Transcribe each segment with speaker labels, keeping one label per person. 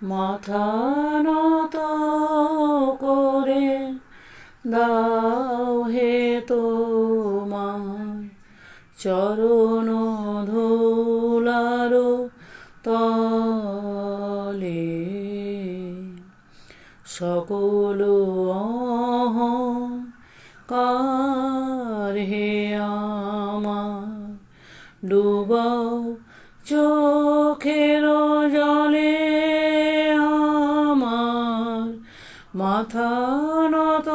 Speaker 1: মাথা নত করে দাও হে তোমার চরণ ধুলার তলে। সকল অহংকার হে আমার ডুবাও চোখের জলে। আমার মাথা নত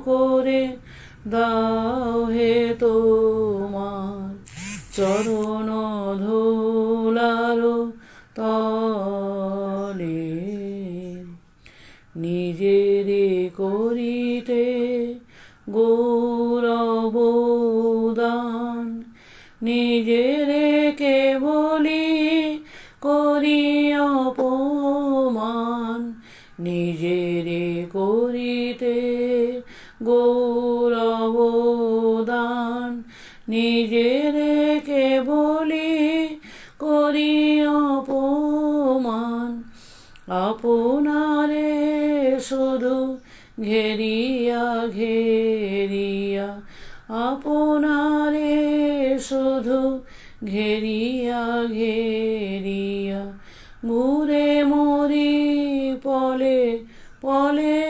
Speaker 1: করে দাও হে তোমার চরণ ধুলার তলে। নিজেরে করিতে গৌরব দান, নিজেরে কেবলি করি অপমান। নিজেরে করিতে গৌরব দান, নিজেরে কেবলি করি অপমান। আপনারে শুধু ঘেরিয়া ঘেরিয়া, আপনারে শুধু ঘেরিয়া ঘেরিয়া ঘুরে মরি পলে পলে।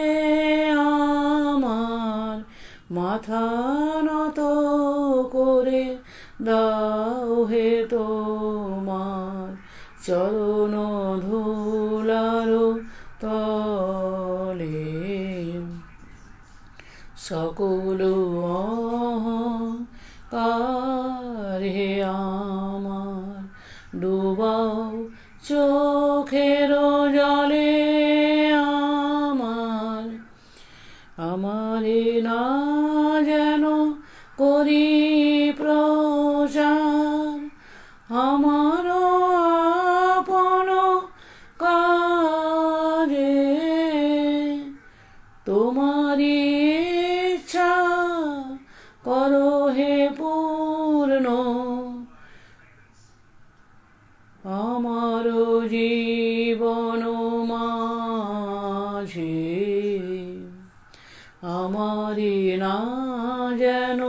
Speaker 1: আমার মাথা নত করে দাও হে তোমার চরণ ধুলার তলে। সকল অহংকার হে আমার ডুবাও চোখের জলে। আমারে না যেন করি প্রচার, আমার আপন কাজে তোমারি ইচ্ছা করো হে পূর্ণ। আমার জীবন মাঝে আমারি না যেন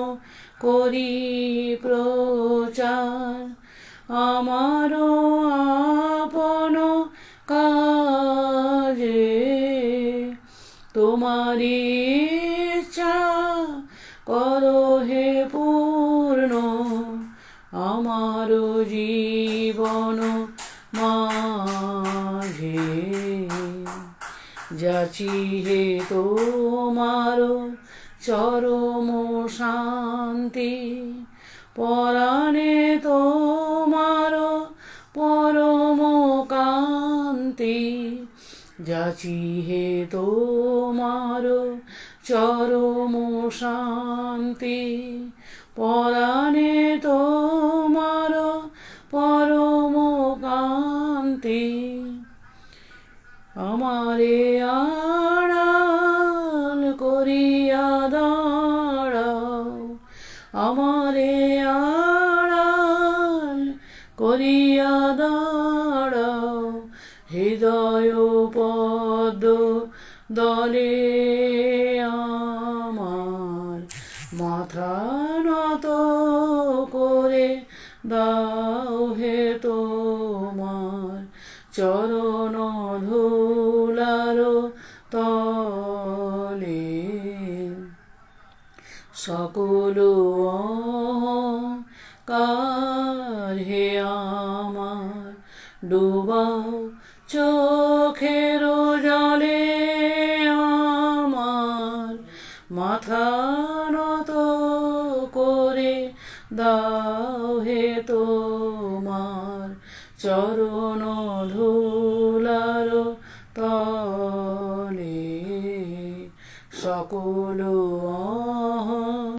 Speaker 1: করি প্রচার, আমার আপন কাজে তোমারি ইচ্ছা করো হে পূর্ণ। আমার জীবন মাঝে যাচি হে তোমার চরম শান্তি, পরাণে তোমার পরম কান্তি। যাচি হে তোমার চরম শান্তি, পরাণে তোমার পরম কান্তি। আমারে আড়াল করিয়া দাঁড়াও, আমারে আড়াল করিয়া দাঁড়াও হৃদয় পদ্ম দলে। আমার মাথা নত করে দাও হে তোমার চরণ ধুলার তলে। সকল অহংকার হে আমার ডুবাও চোখের জলে। আমার মাথা নত করে দাও হে তোমার চরণ ধুলার তলে। সকল